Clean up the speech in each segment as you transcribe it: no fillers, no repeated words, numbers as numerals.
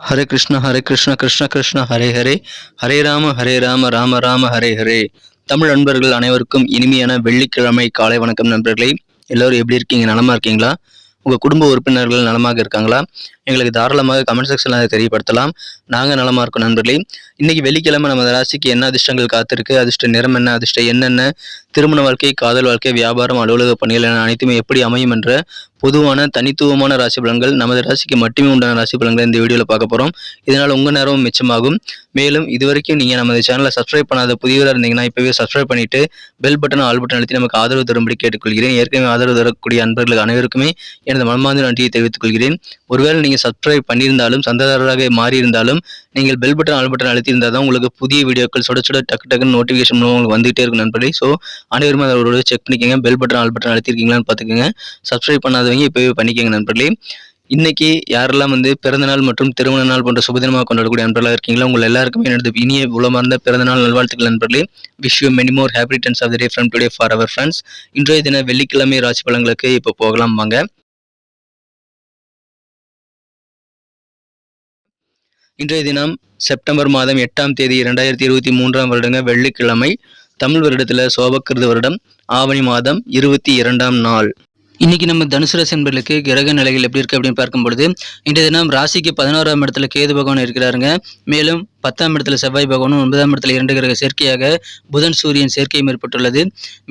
ஹரே கிருஷ்ண கிருஷ்ண கிருஷ்ண ஹரே ஹரே, ஹரே ராம ராம ராம ஹரே ஹரே. தமிழ் நண்பர்கள் அனைவருக்கும் இனிமையான வெள்ளிக்கிழமை காலை வணக்கம் நண்பர்களே. எல்லோரும் எப்படி இருக்கீங்க? நலமா இருக்கீங்களா? உங்கள் குடும்ப உறுப்பினர்கள் நலமாக இருக்காங்களா? எங்களுக்கு தாராளமாக கமெண்ட் செக்ஷனில் அதை தெரியப்படுத்தலாம். நாங்கள் நலமாக இருக்கோம் நண்பர்களே. இன்றைக்கி வெள்ளிக்கிழமை நம்ம ராசிக்கு என்ன அதிர்ஷ்டங்கள் காத்திருக்கு, அதிர்ஷ்ட நிறம் என்ன, அதிர்ஷ்டம் என்னென்ன, திருமண வாழ்க்கை, காதல் வாழ்க்கை, வியாபாரம், அலுவலக பணிகள் என அனைத்துமே எப்படி அமையும் என்ற பொதுவான தனித்துவமான ராசி பலன்கள், நமது ராசிக்கு மட்டுமே உண்டான ராசி பலன்கள் இந்த வீடியோவில் பார்க்க போகிறோம். இதனால் உங்கள் நேரமும் மிச்சமாகும். மேலும் இதுவரைக்கும் நீங்கள் நமது சேனலை சப்ஸ்கிரைப் பண்ணாத புதியவராக இருந்தீங்கன்னா இப்போவே சப்ஸ்கிரைப் பண்ணிவிட்டு பெல் பட்டன் ஆல் பட்டன் அழுத்தி நமக்கு ஆதரவு தரும்படி கேட்டுக்கொள்கிறேன். ஏற்கனவே ஆதரவு தரக்கூடிய அன்பர்களுக்கு அனைவருக்குமே எனது மனமார்ந்த நன்றியை தெரிவித்துக் கொள்கிறேன். ஒருவேளை நீங்கள் சப்ஸ்கிரைப் பண்ணியிருந்தாலும் சந்தாதாரராக மாறியிருந்தாலும் நீங்கள் பெல் பட்டன் ஆல் பட்டன் அழுத்தியிருந்தால் தான் உங்களுக்கு புதிய வீடியோக்கள் சுட சுட டக்குன்னு நோட்டிஃபிகேஷன் மூலம் உங்களுக்கு வந்துகிட்டே இருக்கும் நண்பர்களே. ஸோ அனைவருமே அதோட செக் பண்ணிக்கோங்க. பெல் பட்டன் ஆல் பட்டன் அழுத்திருக்கீங்களான்னு பார்த்துக்கோங்க. சப்ஸ்கிரைப் பண்ணாதவங்க இப்போவே பண்ணிக்கோங்க நண்பர்களே. இன்னைக்கு யாரெல்லாம் பிறந்தநாள் மற்றும் திருமண நாள் போன்ற சுபதினமாக கொண்டாடக்கூடிய நண்பர்களாக இருக்கீங்களா, உங்கள் எல்லாருக்குமே எனது இனிய உளமார்ந்த பிறந்தநாள் நல்வாழ்த்துக்கள் நண்பர்களே. Wish you many more happy returns of the day from today for our friends. இன்றைய தின வெள்ளிக்கிழமை ராசி பலன்களுக்கு இப்போ போகலாம் வாங்க. இன்றைய தினம் செப்டம்பர் மாதம் 8ஆம் தேதி 2023 வருடங்க வெள்ளிக்கிழமை. தமிழ் வருடத்தில் சோபக்கிருது வருடம் ஆவணி மாதம் 22ஆம் நாள். இன்னைக்கு நம்ம தனுசு ராசி என்பர்களுக்கு கிரக நிலைகள் எப்படி இருக்கு அப்படின்னு பார்க்கும்பொழுது, இன்றைய தினம் ராசிக்கு 11ஆம் இடத்துல கேது பகவான் இருக்கிறாருங்க. மேலும் 10ஆம் இடத்துல செவ்வாய் பகவானும், 9ஆம் இடத்துல 2 கிரக சேர்க்கையாக புதன் சூரியன் சேர்க்கையும் ஏற்பட்டுள்ளது.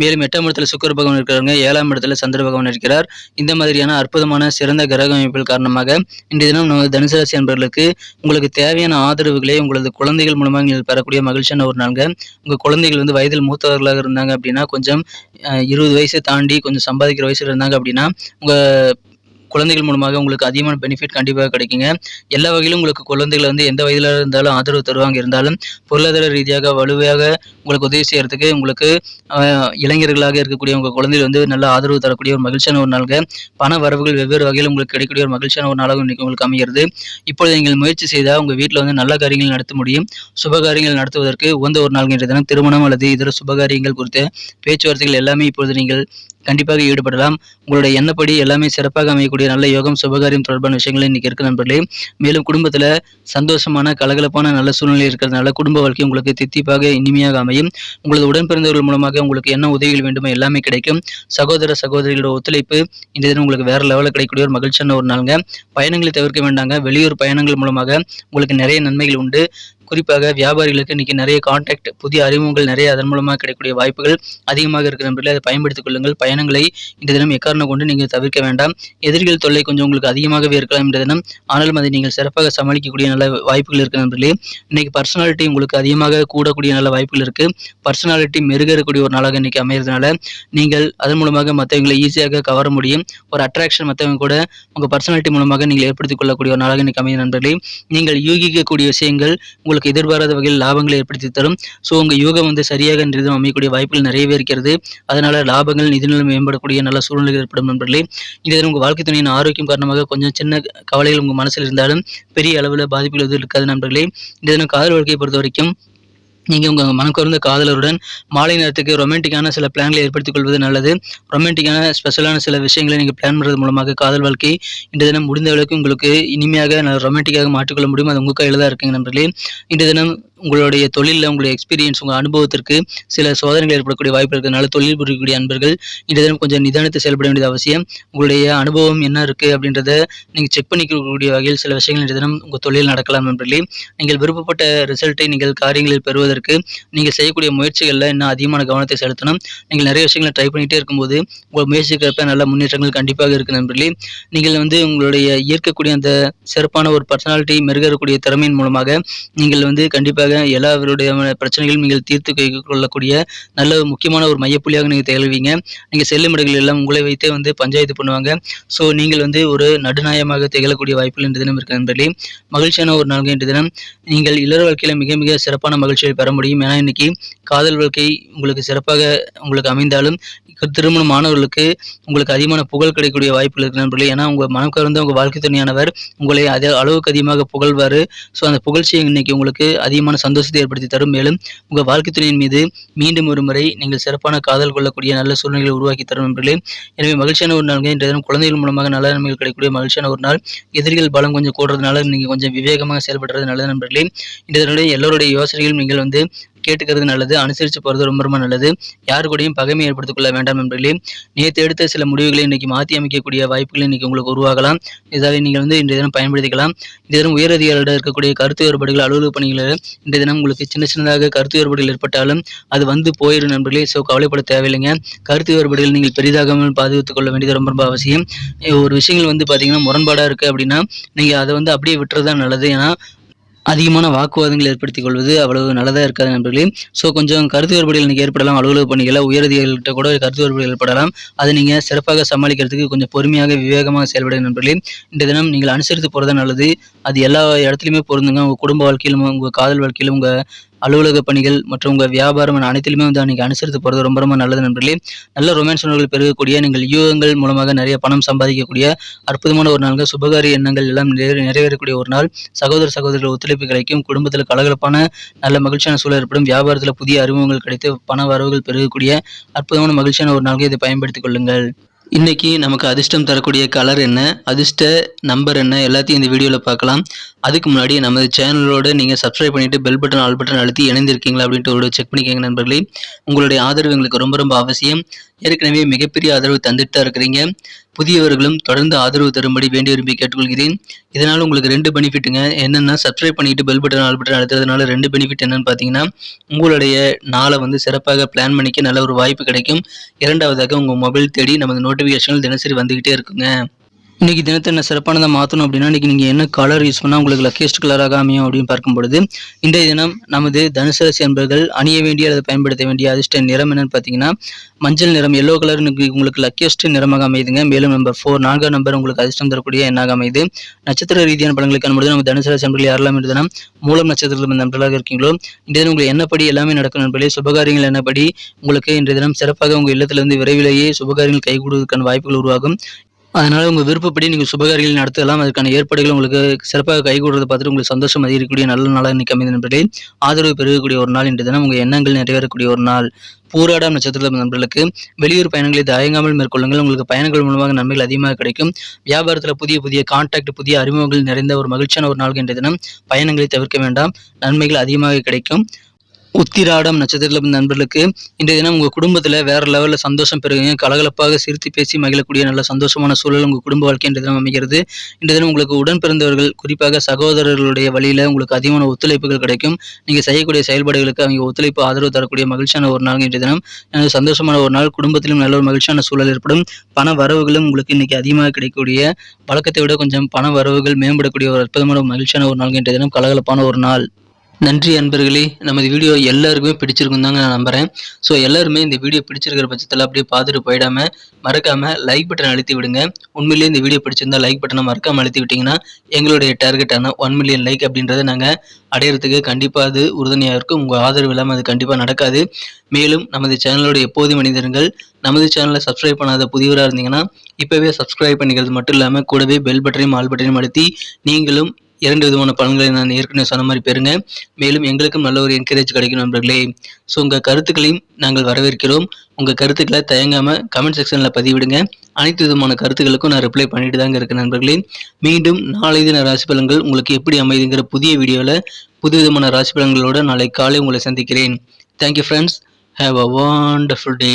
மேலும் 8ஆம் இடத்துல சுக்கிர பகவான் இருக்கிறாங்க. 7ஆம் இடத்துல சந்திர பகவான் இருக்கிறார். இந்த மாதிரியான அற்புதமான சிறந்த கிரக அமைப்புகள் காரணமாக இன்றைய தினம் நம்ம தனுசு ராசி என்பர்களுக்கு உங்களுக்கு தேவையான ஆதரவுகளை உங்களது குழந்தைகள் மூலமாக நீங்கள் பெறக்கூடிய மகிழ்ச்சியான ஒரு நாள்ங்க. உங்கள் குழந்தைகள் வயதில் மூத்தவர்களாக இருந்தாங்க அப்படின்னா, கொஞ்சம் 20 வயசு தாண்டி கொஞ்சம் சம்பாதிக்கிற வயசுல இருந்தாங்க அப்படின்னா, உங்கள் குழந்தைகள் மூலமாக உங்களுக்கு அதிகமான பெனிஃபிட் கண்டிப்பாக கிடைக்குங்க. எல்லா வகையிலும் உங்களுக்கு குழந்தைகள் எந்த வயதில் இருந்தாலும் ஆதரவு தருவாங்க. இருந்தாலும் பொருளாதார ரீதியாக வலுவாக உங்களுக்கு உதவி செய்யறதுக்கு உங்களுக்கு இளைஞர்களாக இருக்கக்கூடிய உங்கள் குழந்தைகள் நல்ல ஆதரவு தரக்கூடிய ஒரு மகிழ்ச்சியான ஒரு நாளுங்க. பண வரவுகள் வெவ்வேறு வகையில் உங்களுக்கு கிடைக்கக்கூடிய ஒரு மகிழ்ச்சியான ஒரு நாளாக இன்னைக்கு உங்களுக்கு அமைகிறது. இப்பொழுது நீங்கள் முயற்சி செய்தால் உங்கள் வீட்டில் நல்ல காரியங்கள் நடத்த முடியும். சுப காரியங்கள் நடத்துவதற்கு உகந்த ஒரு நாள் என்ற தினம் திருமணம் அல்லது இதர சுபகாரியங்கள் குறித்த பேச்சுவார்த்தைகள் எல்லாமே இப்பொழுது நீங்கள் கண்டிப்பாக ஈடுபடலாம். உங்களுடைய எண்ணப்படி எல்லாமே சிறப்பாக அமையக்கூடிய நல்ல யோகம் சுபகாரியம் தொடர்பான விஷயங்கள் இன்னைக்கு இருக்கு நண்பர்களே. மேலும் குடும்பத்தில் சந்தோஷமான கலகலப்பான நல்ல சூழ்நிலை இருக்கிறதுனால குடும்ப வாழ்க்கை உங்களுக்கு தித்திப்பாக இனிமையாக அமையும். உங்களது உடன்பிறந்தவர்கள் மூலமாக உங்களுக்கு என்ன உதவிகள் வேண்டுமோ எல்லாமே கிடைக்கும். சகோதர சகோதரிகளோட ஒத்துழைப்பு இந்த தினம் உங்களுக்கு வேற லெவலில் கிடைக்கக்கூடிய ஒரு மகிழ்ச்சியான ஒரு நாளுங்க. பயணங்களை தவிர்க்க வேண்டாங்க. வெளியூர் பயணங்கள் மூலமாக உங்களுக்கு நிறைய நன்மைகள் உண்டு. குறிப்பாக வியாபாரிகளுக்கு இன்னைக்கு நிறைய கான்டாக்ட், புதிய அறிமுகங்கள் நிறைய அதன் மூலமாக கிடைக்கக்கூடிய வாய்ப்புகள் அதிகமாக இருக்கிற நண்பர்களே. அதை பயன்படுத்திக் கொள்ளுங்கள். பயணங்களை இந்த தினம் எக்காரணம் கொண்டு நீங்கள் தவிர்க்க வேண்டாம். எதிரிகள் தொல்லை கொஞ்சம் உங்களுக்கு அதிகமாகவே இருக்கலாம் இந்த தினம். ஆனாலும் அதை நீங்கள் சிறப்பாக சமாளிக்கக்கூடிய நல்ல வாய்ப்புகள் இருக்கிற நண்பர்களே. இன்னைக்கு பர்சனாலிட்டி உங்களுக்கு அதிகமாக கூடக்கூடிய நல்ல வாய்ப்புகள் இருக்கு. பர்சனாலிட்டி மெருகக்கூடிய ஒரு நாளாக இன்னைக்கு அமைகிறதுனால நீங்கள் அதன் மூலமாக மற்றவங்களை ஈஸியாக கவர முடியும். ஒரு அட்ராக்ஷன் மற்றவங்க கூட உங்கள் பர்சனாலிட்டி மூலமாக நீங்கள் ஏற்படுத்திக் கொள்ளக்கூடிய ஒரு நாளாக இன்னைக்கு அமையும் நண்பர்களே. நீங்கள் யூகிக்கக்கூடிய விஷயங்கள் உங்களுக்கு எதிர்பாராத வகையில் லாபங்களை ஏற்படுத்தி தரும். ஸோ உங்கள் யோகம் சரியாக அமையக்கூடிய வாய்ப்புகள் நிறையவே இருக்கிறது. அதனால லாபங்கள் நிதிநிலை மேம்படக்கூடிய நல்ல சூழ்நிலைகள் ஏற்படும் நண்பர்களே. இந்த உங்கள் வாழ்க்கை துணையின் ஆரோக்கியம் காரணமாக கொஞ்சம் சின்ன கவலைகள் உங்கள் மனசில் இருந்தாலும் பெரிய அளவில் பாதிப்புகள் எதுவும் இருக்காது நண்பர்களே. இந்த தினம் காதல் வாழ்க்கையை பொறுத்த வரைக்கும் நீங்கள் உங்கள் மனக்குறந்த காதலருடன் மாலை நேரத்துக்கு ரொமான்டிக்கான சில பிளான்களை ஏற்படுத்திக் கொள்வது நல்லது. ரொமான்டிக்கான ஸ்பெஷலான சில விஷயங்களை நீங்கள் பிளான் பண்ணுறது மூலமாக காதல் வாழ்க்கை இந்த தினம் முடிந்த அளவுக்கு உங்களுக்கு இனிமையாக ரொமான்டிக்காக மாற்றிக்கொள்ள முடியும். அது உங்கள் கையில் தான் இருக்குங்க நண்பர்களே. இந்த தினம் உங்களுடைய தொழிலில் உங்களுடைய எக்ஸ்பீரியன்ஸ், உங்கள் அனுபவத்திற்கு சில சோதனைகள் ஏற்படக்கூடிய வாய்ப்பு இருக்கிறதுனால தொழில் புரியக்கூடிய அன்பர்கள் இந்த தினம் கொஞ்சம் நிதானத்தை செயல்பட வேண்டியது அவசியம். உங்களுடைய அனுபவம் என்ன இருக்குது அப்படின்றத நீங்கள் செக் பண்ணிக்கக்கூடிய வகையில் சில விஷயங்கள் இந்த தினம் உங்கள் தொழில் நடக்கலாம் நண்பர்களே. நீங்கள் விருப்பப்பட்ட ரிசல்ட்டை நீங்கள் காரியங்களில் பெறுவதற்கு நீங்கள் செய்யக்கூடிய முயற்சிகளில் இன்னும் அதிகமான கவனத்தை செலுத்தணும். நீங்கள் நிறைய விஷயங்களை ட்ரை பண்ணிகிட்டே இருக்கும்போது உங்கள் முயற்சிக்கிறப்ப நல்ல முன்னேற்றங்கள் கண்டிப்பாக இருக்குது நண்பர்களே. நீங்கள் உங்களுடைய ஈர்க்கக்கூடிய அந்த சிறப்பான ஒரு பர்சனாலிட்டி மெருகக்கூடிய திறமையின் மூலமாக நீங்கள் கண்டிப்பாக எல்லாருடைய பிரச்சனைகளும் நீங்கள் தீர்த்து கொள்ளக்கூடிய நல்ல முக்கியமான ஒரு மையப்புள்ளியாக நீங்கள் திகழ்வீங்க. நீங்கள் செல்லும் இடங்கள் எல்லாம் உங்களை வைத்தே பஞ்சாயத்து பண்ணுவாங்க. ஸோ நீங்கள் ஒரு நடுநாயகமாக திகழக்கூடிய வாய்ப்புகள் இந்த தினம் இருக்கு நண்பர்களே. மகிழ்ச்சியான ஒரு நாள் இன்று தினம். நீங்கள் இல்லற வாழ்க்கையில மிக மிக சிறப்பான மகிழ்ச்சியை பெற முடியும். ஏன்னா இன்னைக்கு காதல் வாழ்க்கை உங்களுக்கு சிறப்பாக உங்களுக்கு அமைந்தாலும் திருமணமானவர்களுக்கு உங்களுக்கு அதிகமான புகழ் கிடைக்கக்கூடிய வாய்ப்புகள் இருக்கு நண்பர்களே. ஏன்னா உங்கள் மனம் கவர்ந்த உங்கள் வாழ்க்கை துணையானவர் உங்களை அளவுக்கு அதிகமாக புகழ்வார். ஸோ அந்த புகழ்ச்சியை இன்னைக்கு உங்களுக்கு அதிகமான சந்தோஷத்தை ஏற்படுத்தி தரும். மேலும் உங்கள் வாழ்க்கை துணையின் மீது மீண்டும் ஒரு முறை நீங்கள் சிறப்பான காதல் கொள்ளக்கூடிய நல்ல சூழ்நிலைகளை உருவாக்கி தரும் நண்பர்களே. எனவே மகிழ்ச்சியான ஒரு நாள். இன்றைய தினம் குழந்தைகள் மூலமாக நல்ல நன்மைகள் கிடைக்கக்கூடிய மகிழ்ச்சியான ஒரு நாள். எதிரிகள் பலம் கொஞ்சம் கூடுறதுனால நீங்கள் கொஞ்சம் விவேகமாக செயல்படுறது நல்லது நண்பர்களே. இன்றைய தினம் எல்லோருடைய யோசனைகளும் நீங்கள் கேட்டுக்கிறது நல்லது. அனுசரித்து போகிறது ரொம்ப ரொம்ப நல்லது. யாரு கூடயும் பகைமை ஏற்படுத்திக் கொள்ள வேண்டாம் நண்பர்களே. நேற்று எடுத்த சில முடிவுகளை இன்னைக்கு மாற்றி அமைக்கக்கூடிய வாய்ப்புகள் இன்னைக்கு உங்களுக்கு உருவாகலாம். இதை நீங்கள் இன்றைய தினம் பயன்படுத்திக்கலாம். இன்றைய தினம் உயர் அதிகாரிகளிடம் இருக்கக்கூடிய கருத்து வேறுபாடுகள், அலுவலக பணிகளில் இன்றைய தினம் உங்களுக்கு சின்னதாக கருத்து வேறுபாடுகள் ஏற்பட்டாலும் அது போயிடும் நண்பர்களே. ஸோ கவலைப்பட தேவையில்லைங்க. கருத்து வேறுபாடுகள் நீங்கள் பெரிதாகாமல் பாதுகாத்துக் கொள்ள வேண்டியது ரொம்ப ரொம்ப அவசியம். ஒரு விஷயங்கள் பார்த்தீங்கன்னா முரண்பாடாக இருக்குது அப்படின்னா நீங்கள் அதை அப்படியே விட்டுறது தான் நல்லது. ஏன்னா அதிகமான வாக்குவாதங்கள் ஏற்படுத்திக் கொள்வது அவ்வளவு நல்லதாக இருக்காது நண்பர்களே. ஸோ கொஞ்சம் கருத்து வேறுபாடுகள் இன்றைக்கி ஏற்படலாம். அலுவலக பணிகளில் உயரதிகாரிகிட்ட கூட கருத்து வேறுபாடுகள் ஏற்படலாம். அதை நீங்கள் சிறப்பாக சமாளிக்கிறதுக்கு கொஞ்சம் பொறுமையாக விவேகமாக செயல்படுங்க நண்பர்களே. இந்த தினம் நீங்கள் அனுசரித்து போகிறது நல்லது. அது எல்லா இடத்துலையுமே பொருந்துங்க. உங்கள் குடும்ப வாழ்க்கையிலும், உங்கள் காதல் வாழ்க்கையிலும், உங்கள் அலுவலக பணிகள் மற்றும் உங்கள் வியாபாரம் அனைத்திலுமே நீங்கள் அனுசரித்து போகிறது ரொம்ப ரொம்ப நல்லது நண்பர்களே. நல்ல ரொமான்ஸ் உணர்வுகள் பெருகக்கூடிய, நீங்கள் யூகங்கள் மூலமாக நிறைய பணம் சம்பாதிக்கக்கூடிய அற்புதமான ஒரு நாள்கள். சுபகாரிய எண்ணங்கள் எல்லாம் நிறைவேறக்கூடிய ஒரு நாள். சகோதரர்கள் ஒத்துழைப்பு கிடைக்கும். குடும்பத்தில் கலகலப்பான நல்ல மகிழ்ச்சியான சூழல் ஏற்படும். வியாபாரத்தில் புதிய அறிமுகங்கள் கிடைத்து பண வரவுகள் பெருகக்கூடிய அற்புதமான மகிழ்ச்சியான ஒரு நாள்கள். இதை பயன்படுத்திக் கொள்ளுங்கள். இன்னைக்கு நமக்கு அதிர்ஷ்டம் தரக்கூடிய கலர் என்ன, அதிர்ஷ்ட நம்பர் என்ன, எல்லாத்தையும் இந்த வீடியோவில் பார்க்கலாம். அதுக்கு முன்னாடி நமது சேனலோடு நீங்கள் சப்ஸ்கிரைப் பண்ணிவிட்டு பெல் பட்டன் ஆல் பட்டன் அழுத்தி இணைந்திருக்கீங்களா அப்படின்ட்டு ஒரு செக் பண்ணிக்கோங்க நண்பர்களே. உங்களுடைய ஆதரவு எங்களுக்கு ரொம்ப ரொம்ப அவசியம். ஏற்கனவே மிகப்பெரிய ஆதரவு தந்துட்டு தான் இருக்கிறீங்க. புதியவர்களும் தொடர்ந்து ஆதரவு தரும்படி வேண்டி விரும்பி கேட்டுக்கொள்கிறேன். இதனால் உங்களுக்கு 2 பெனிஃபிட்டுங்க. என்னென்னா, சப்ஸ்கிரைப் பண்ணிட்டு பெல் பட்டன் ஆல் பட்டன் அழுத்துறதுனால 2 பெனிஃபிட் என்னன்னு பார்த்தீங்கன்னா, உங்களுடைய நாளை சிறப்பாக பிளான் பண்ணிக்க நல்ல ஒரு வாய்ப்பு கிடைக்கும். இரண்டாவதாக உங்கள் மொபைல் தேடி நமது நோட்டிஃபிகேஷன்கள் தினசரி வந்துக்கிட்டே இருக்குங்க. இன்றைக்கி தினத்தை என்ன சிறப்பானதாக மாற்றணும் அப்படின்னா, இன்றைக்கி நீங்கள் என்ன கலர் யூஸ் பண்ணால் உங்களுக்கு லக்கியஸ்ட் கலராக அமையும் அப்படின்னு பார்க்கும் பொழுது, இன்றைய தினம் நமது தனுசு ராசி அன்பர்கள் அணிய வேண்டிய அல்லது பயன்படுத்த வேண்டிய அதிர்ஷ்ட நிறம் என்னன்னு பார்த்தீங்கன்னா, மஞ்சள் நிறம், எல்லோ கலர் உங்களுக்கு லக்கியஸ்ட் நிறமாக அமையுதுங்க. மேலும் நம்பர் 4 4ஆம் நம்பர் உங்களுக்கு அதிர்ஷ்டம் தரக்கூடிய எண்ணாக அமையுது. நட்சத்திர ரீதியான பலன்களை காணும்பொழுது நம்ம தனுசு ராசி அன்பர்கள் யாரெல்லாம் இன்றைய தினம் மூலம் நட்சத்திரத்தில் நண்பர்களாக இருக்கீங்களோ, இன்றைய தினம் உங்களுக்கு என்னப்படி எல்லாமே நடக்கும் நண்பர்களே. சுபகாரியங்கள் என்னப்படி உங்களுக்கு இன்றைய தினம் சிறப்பாக உங்கள் இல்லத்திலிருந்து விரைவிலேயே சுபகாரியங்கள் கைகூடுவதற்கான வாய்ப்புகள் உருவாகும். அதனால் உங்கள் விருப்பப்படி நீங்கள் சுபகாரியங்கள் நடத்தலாம். அதுக்கான ஏற்பாடுகள் உங்களுக்கு சிறப்பாக கைகூடுறதை பார்த்துட்டு உங்களுக்கு சந்தோஷம் அதிகரிக்கக்கூடிய நல்ல நாளாக இன்றைக்கி அமைந்த நண்பர்களே. ஆதரவு பெருகக்கூடிய ஒரு நாள் இன்றைய தினம். உங்கள் எண்ணங்கள் நிறைவேறக்கூடிய ஒரு நாள். பூராடம் நட்சத்திர நண்பர்களுக்கு வெளியூர் பயணங்களை தயங்காமல் மேற்கொள்ளுங்கள். உங்களுக்கு பயணங்கள் மூலமாக நன்மைகள் அதிகமாக கிடைக்கும். வியாபாரத்தில் புதிய கான்டாக்ட், புதிய அறிமுகங்கள் நிறைந்த ஒரு மகிழ்ச்சியான ஒரு நாள் இன்றைய தினம். பயணங்களை தவிர்க்க வேண்டாம். நன்மைகள் அதிகமாக கிடைக்கும். உத்திராடம் நட்சத்திர நண்பர்களுக்கு இன்றைய தினம் உங்கள் குடும்பத்தில் வேற லெவலில் சந்தோஷம் பெறுவீங்க. கலகலப்பாக சிரித்து பேசி மகிழக்கூடிய நல்ல சந்தோஷமான சூழல் உங்கள் குடும்ப வாழ்க்கை இன்றைய தினம் அமைகிறது. இன்றைய தினம் உங்களுக்கு உடன் பிறந்தவர்கள், குறிப்பாக சகோதரர்களுடைய வழியில் உங்களுக்கு அதிகமான ஒத்துழைப்புகள் கிடைக்கும். நீங்கள் செய்யக்கூடிய செயல்பாடுகளுக்கு அவங்க ஒத்துழைப்பு ஆதரவு தரக்கூடிய மகிழ்ச்சியான ஒரு நாள் இன்றைய தினம். சந்தோஷமான ஒரு நாள். குடும்பத்திலும் நல்ல ஒரு மகிழ்ச்சியான சூழல் ஏற்படும். பண வரவுகளும் உங்களுக்கு இன்னைக்கு அதிகமாக கிடைக்கக்கூடிய, வழக்கத்தை விட கொஞ்சம் பண வரவுகள் மேம்படக்கூடிய ஒரு அற்புதமான மகிழ்ச்சியான ஒரு நாள் இன்றைய தினம். கலகலப்பான ஒரு நாள். நன்றி அன்பர்களே. நமது வீடியோ எல்லாருக்குமே பிடிச்சிருக்கும் தாங்க நான் நம்புகிறேன். ஸோ எல்லாருமே இந்த வீடியோ பிடிச்சிருக்கிற பட்சத்தில் அப்படியே பார்த்துட்டு போயிடாமல் மறக்காமல் லைக் பட்டன் அழுத்தி விடுங்க. உண்மையிலேயே இந்த வீடியோ பிடிச்சிருந்தா லைக் பட்டனை மறக்காமல் அழுத்தி விட்டிங்கன்னா எங்களுடைய டார்கெட்டான 1 மில்லியன் லைக் அப்படின்றத நாங்கள் அடையிறதுக்கு கண்டிப்பாக அது உறுதுணையாக இருக்கும். உங்கள் ஆதரவு இல்லாமல் அது கண்டிப்பாக நடக்காது. மேலும் நமது சேனலோட எப்போதும் மனிதர்கள் நமது சேனலை சப்ஸ்கிரைப் பண்ணாத புதியவராக இருந்தீங்கன்னா இப்போவே சப்ஸ்கிரைப் பண்ணிக்கிறது மட்டும் இல்லாமல் கூடவே பெல் பட்டனையும் ஆல் பட்டனையும் அழுத்தி நீங்களும் 2 விதமான பலன்களை நான் ஏற்கனவே சொன்ன மாதிரி பெறுங்க. மேலும் எங்களுக்கும் நல்ல ஒரு என்கரேஜ் கிடைக்கும் நண்பர்களே. ஸோ உங்கள் கருத்துக்களையும் நாங்கள் வரவேற்கிறோம். உங்கள் கருத்துக்களை தயங்காமல் கமெண்ட் செக்ஷனில் பதிவிடுங்க. அனைத்து விதமான கருத்துக்களுக்கும் நான் ரிப்ளை பண்ணிட்டு தாங்க இருக்கேன் நண்பர்களே. மீண்டும் நாளை தின ராசி பலன்கள் உங்களுக்கு எப்படி அமைதுங்கிற புதிய வீடியோவில் புது விதமான ராசி பலன்களோடு நாளை காலை உங்களை சந்திக்கிறேன். Thank you friends. Have a wonderful day.